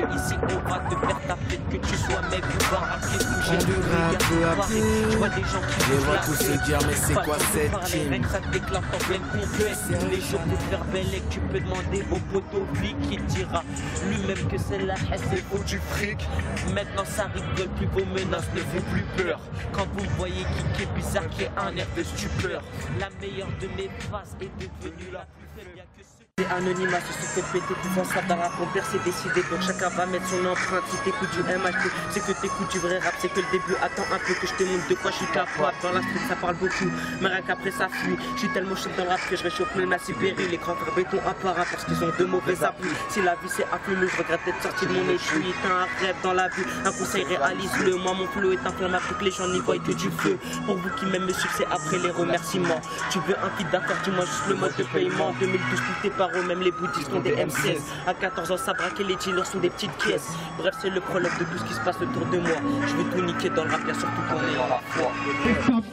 lâcher ici, on va te faire taper, que tu sois mec ou baraqué, bouger On devrait peu à peu. Je vois des gens qui Je vois tous se dire mais c'est quoi cette team? Ça déclenche en pleine compète. Les jours pour faire belle et que tu peux demander au poteau qui dira lui-même que c'est la haine, c'est faux du fric. Maintenant ça rigole plus, vos menaces ne font plus peur. Quand vous me voyez kicker bizarre, qui est un air de stupeur. La meilleure de mes phases est devenue la plus faible, bien que c'est anonymat, se sont fait péter, tout ça d'un rap, mon père c'est décidé, donc chacun va mettre son empreinte. Si t'écoutes du MHT, c'est que t'écoutes du vrai rap, c'est que le début, attends un peu que je te montre de quoi je suis capable. Dans la street ça parle beaucoup, mais rien qu'après ça fuit. Je suis tellement chaud dans le rap que je réchauffe même la Sibérie. Les grands frères béton apparat parce qu'ils ont de mauvais appuis. Si la vie c'est afflué, je regrette d'être sorti de mon échoui. T'as un rêve dans la vue, un conseil réalise-le. Moi mon flow est inflammable pour que les gens n'y voient que du feu. Pour vous qui m'aiment me succès après les remerciements. Tu veux un kit d'accord, dis-moi juste le mode de paiement. 2012 tout tes paroles, même les bouddhistes ont des M16. À 14 ans ça braquait, les dealers sont des petites caisses. Bref c'est le prologue de tout ce qui se passe autour de moi. Je veux tout niquer dans le rap, bien surtout qu'on est dans la foi.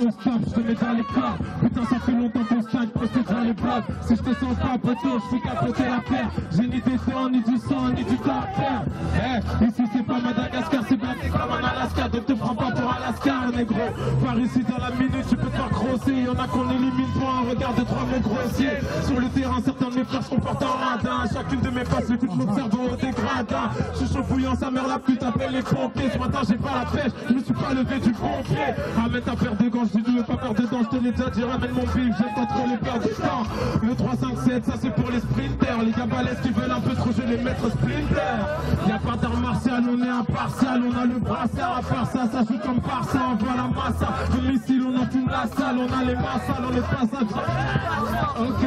On stop, je te mets dans les plats. Putain ça fait longtemps qu'on stagne, posté dans les blocs. Si je te sens pas poteau, je suis capoté la paire. J'ai ni des temps, ni du sang, ni du temps à faire. Ici c'est pas Madagascar, c'est blagué comme en Alaska. Donc te prends pas pour Alaska, négro. Par ici dans la minute, tu peux te faire grosser. Y'en a qu'on élimine pour un regard de 3 mots grossiers. Sur le terrain, certains de mes frères se comportent en radin. Chacune de mes passes, écoute mon cerveau au dégradin. Je suis chaud bouillant, sa mère la pute, appelle les pompiers. Ce matin j'ai pas la pêche, je me suis pas levé du bon pied. Ramène ta paire de gants, je dis pas peur dedans, je te l'ai déjà dit, ramène mon bif, j'aime pas trop les peurs du temps. Le 3-5-7, ça c'est pour les sprinters. Les gars balèzes qui veulent un peu trop, je les mettre splinter. Y'a pas d'art martial, on est impartial, on a le brassard. À part ça, ça joue comme par ça, on voit la masse. Le missile, on enfume la salle, on a les massales, on est passage. Ok,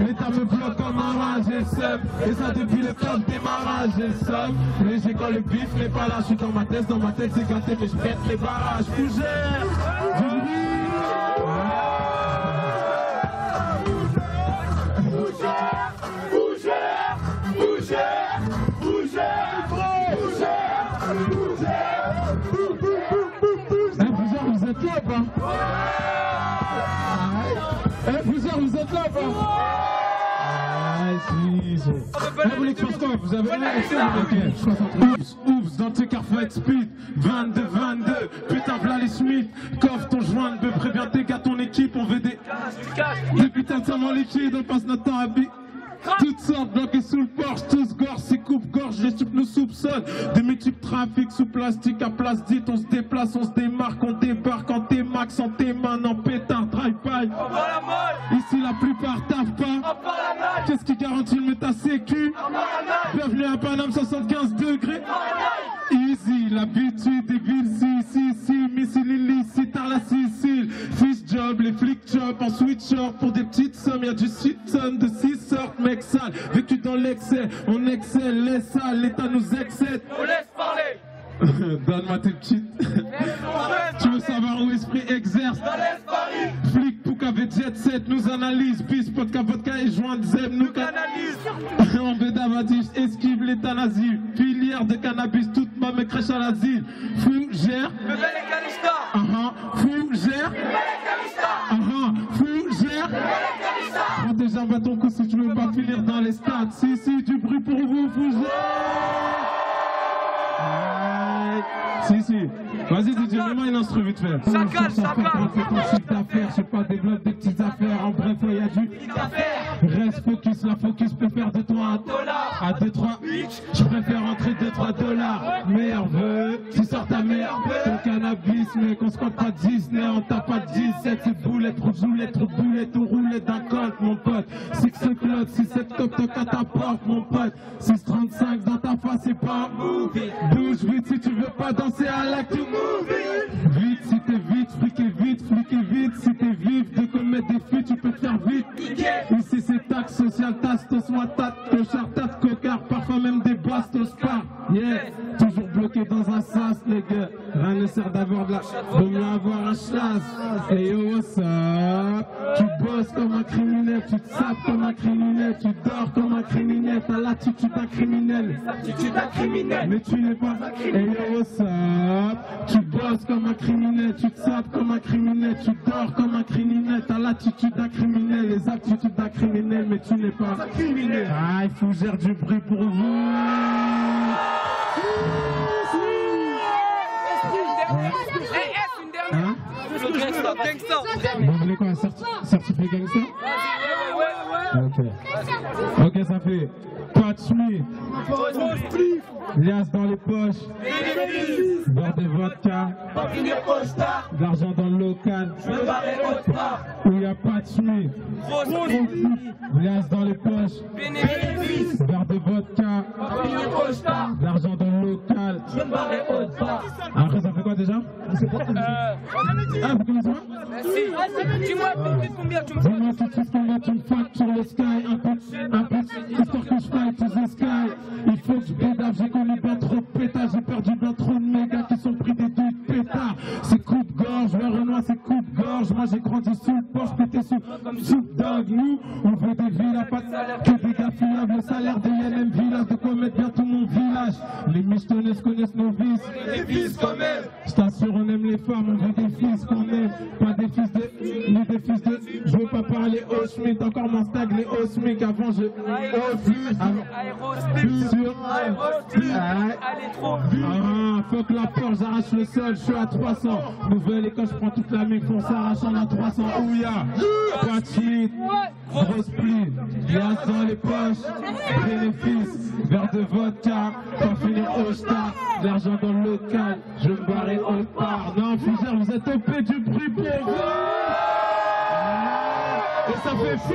l'état me bloque comme un rage, j'ai le seum. Et ça depuis le top démarrage, j'ai le seum. Léger quand le bif n'est pas là, je suis dans ma tête c'est gâté, mais je pète les barrages. Fougère, du bruit. Vous êtes là ou pas? Plusieurs, vous êtes là ou pas? Vous voulez que je fasse quoi? Vous avez Oups, dans tes car fight speed 22, putain v'là les Smith. Coffre ton joint de bœuf, préviens tes gars, ton équipe, on veut des putains de saumons liquides, on passe notre temps à bi. Toutes sortes bloquées sous le porche, tous gorge, c'est coupe-gorge, les types nous soupçonnent. Des multiples trafics sous plastique à place dite, on se déplace, on se démarque, on débarque en T-Max, en T-Man, en pétard, drive-by. Ici la plupart taffent pas. Qu'est-ce qui garantit le méta sécu? Bienvenue à Paname, 75 degrés. Easy, l'habitude des villes, si, missile illicite à la Sicile. Fish job, les flics job en switcher pour des petites sommes. Y'a du shit ton de 6 sortes, mec sale. Vécu dans l'excès, on excelle, les sales, l'état nous excède. On laisse parler. Donne-moi tes petites. Tu veux savoir où esprit exerce? Flic, Pouka, jet set, nous analyse. Bis, vodka et joint de zeb, nous canalise. On veut d'avadiche, esquive l'euthanasie. Filière de cannabis, toute ma me crèche à l'asile. Fougère. Fougère. Fougère. Prends déjà un bâton coup si tu veux pas finir dans les stades. Si, du bruit pour vous, Fougère. Si. Vas-y DJ, mets-moi une instru vite fait. Ça calme. Je sais pas, développe des petites affaires. En bref, il y a du reste focus, la focus peut faire de toi un dollar. À 2-3 je préfère entrer 2-3 $. Merveilleux, tu sors ta merde. Ton cannabis, mec, on se compte pas Disney, on tape pas 17. C'est boulette, trop boulette, ou roulette d'un colt, mon pote. 6 clottes, 6-7 top, toc à ta porte, mon pote. 6-35 dans ta face, c'est pas un movie. Bouge vite si tu veux pas danser à l'actu movie. Vite si t'es vite, fliquez vite. Si t'es vif de commettre des fuites, tu peux te faire vite. Ici c'est taxe sociale, tastos, moi tat, clochard, tat, cocard, parfois même des bastos par. Yeah, toujours bloqué dans un sas, les gars. Rien ne sert d'avoir de la. Vaut mieux avoir un chasse. Hey yo, what's up? Tu bosses comme un criminel, tu te sapes comme un criminel, tu dors comme un criminel, t'as l'attitude d'un criminel. Mais tu n'es pas. Hey yo, what's up? Tu bosses comme un criminel, tu te sapes comme un criminel, tu dors comme un criminel, t'as l'attitude d'un criminel, les aptitudes d'un criminel, mais tu n'es pas un criminel. Ah, il faut gérer du bruit pour vous. Une dernière. Vous voulez quoi, un certificat gangster? Ok, ça fait Touch Me, liasse dans les poches, boire des vodka, de l'argent dans le local, où il n'y a pas de chemise, liasse dans les poches, boire des vodka, de l'argent dans le local. Après ça fait quoi déjà? Ah, vous connaissez pas? Dis-moi combien tu me dis-moi tout de suite combien tu me factures le sky. Un peu, histoire que je fly to the sky. Il faut que je bédave, j'ai connu bien trop de pétards. J'ai perdu bien trop de mégas qui sont pris des douilles pétards. C'est coup de gorge, ouais Renoir c'est coup de gorge. Moi j'ai grandi sous le porche, pété sous dingue. Nous, on veut des villas, pas de salaire, que des gars fiables. Le salaire des LM Villas, de quoi mettre bien tout mon village. Les michetonneuses connaissent nos vices. les fils quand même. Je t'assure, on aime les femmes, on veut des fils qu'on aime, pas des fils de, ni des fils de. Je veux pas parler au SMIC, encore mon stag, les au SMIC. Avant je. Allez trop. Ah, fuck la porte, j'arrache le sol, je suis à 300. Nouvelle école, je prends toute la mec, on s'arrache en à 300. Ouya, pas de suite, grosse pluie, liasse dans les poches, bénéfice, verre de vodka, pas finir au star, l'argent dans le local, je me barrais au part. Non, Fougère, vous êtes au P du bruit pour vous. Et ça fait fou.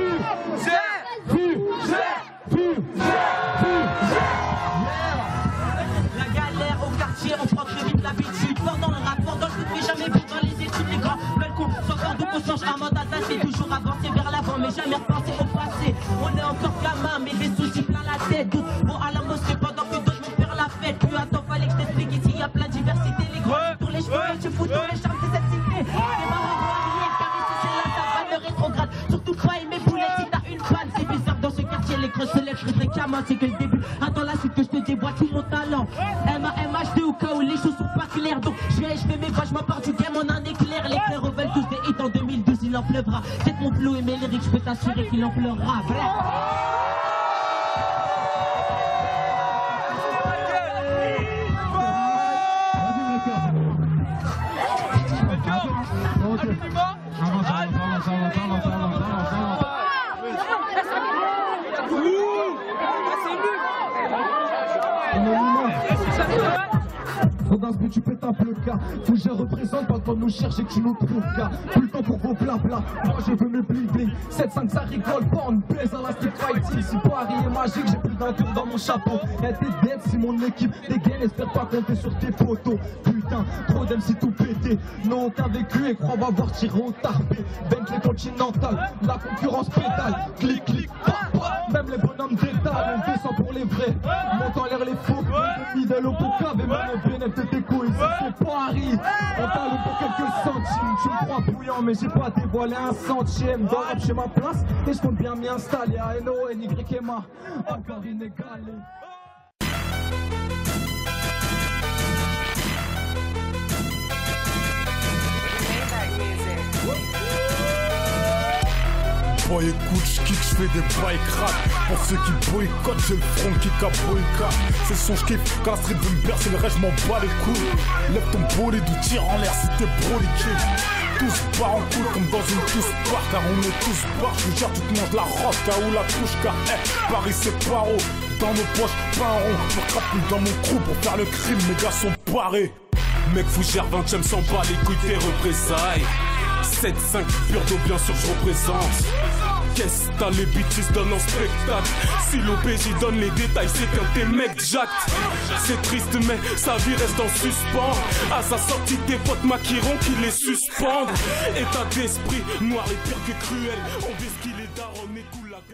La galère au quartier, on prend très vite l'habitude. Fort dans le rap, fort dans le foot, mais jamais vu dans les études. Les grands veulent qu'on soit fort, donc on change un mode c'est toujours avancer vers l'avant, mais jamais repenser au passé. On est encore gamin, mais des soucis plein la tête. D'autres vont à la mosquée pendant que d'autres vont faire la fête. Plus attends, fallait que je t'explique ici, y a plein de diversité. Les grands pour les cheveux, tu fous tous les charmes de cette cité. Les marrons arrière, car ici c'est là, ça va le rétrograde. Surtout pas aimer poulet si t'as une panne. C'est bizarre dans ce quartier, les creux se lèvent très fréquemment. C'est que le début, attends la suite que je te déboîte tout mon talent. MAMHD au cas où les choses sont pas claires. Donc je fais mes voix, je m'en pars du game en un éclair. Les frères veulent tous des hits en 2012, il en pleuvra. C'est mon flow et mes lyrics, je peux t'assurer qu'il en pleurera. Dans ce but tu pètes un peu le cas. Faut que je représente, pas le temps de nous chercher que tu nous trouves cas. Plus le temps pour vos blabla, moi je veux me bling 7-5 ça rigole pas, on baise à la street fighting. Si Paris est magique, j'ai plus d'un tour dans mon chapeau. Y'a des dettes si mon équipe dégaine, espère pas compter sur tes potos. Putain, trop d'MC tout pété. Non, aucun vécu et crois va voir tirer au tarpé. Bentley Continental, la concurrence pétale. Clic, clic, pa. Même les bonhommes d'état, on descend pour les vrais. Monte en l'air les faux, middle au poucave et même au bénéfice de tes couilles. C'est Paris, on parle pour quelques centimes. Tu me crois bouillant, mais j'ai pas dévoilé un centième. Dans le rap, j'ai ma place et je compte bien m'y installer. À NONYMA, encore inégalé. Boy écoute, j'kick, j'fais des bails crack. Pour ceux qui boycottent, j'ai le front qui boycott. C'est son j'kiffe, quand la street veut me bercer, le reste j'm'en bats les couilles. Lève ton bolide ou tire en l'air si t'es broliqué. Tous barres en couille comme dans une tous bar. Car on est tous barres, je gère, tu te manges la roche ou la touche. Car Paris c'est paro. Dans nos poches, pas un rond. Pour craper dans mon crew pour faire le crime, mes gars sont parés. Mec Fougère 20ème s'en bat les couilles des représailles. 7-5 pur d'eau, bien sûr je représente. Qu'est-ce que t'as, les bitches donnent en spectacle. Si l'OPJ donne les détails, c'est qu'un t'es mec jacked. C'est triste mais sa vie reste en suspens. À sa sortie tes potes maquilleront qui les suspendent. État d'esprit noir et pire que cruel. On vise qu'il est daron et coule la gueule.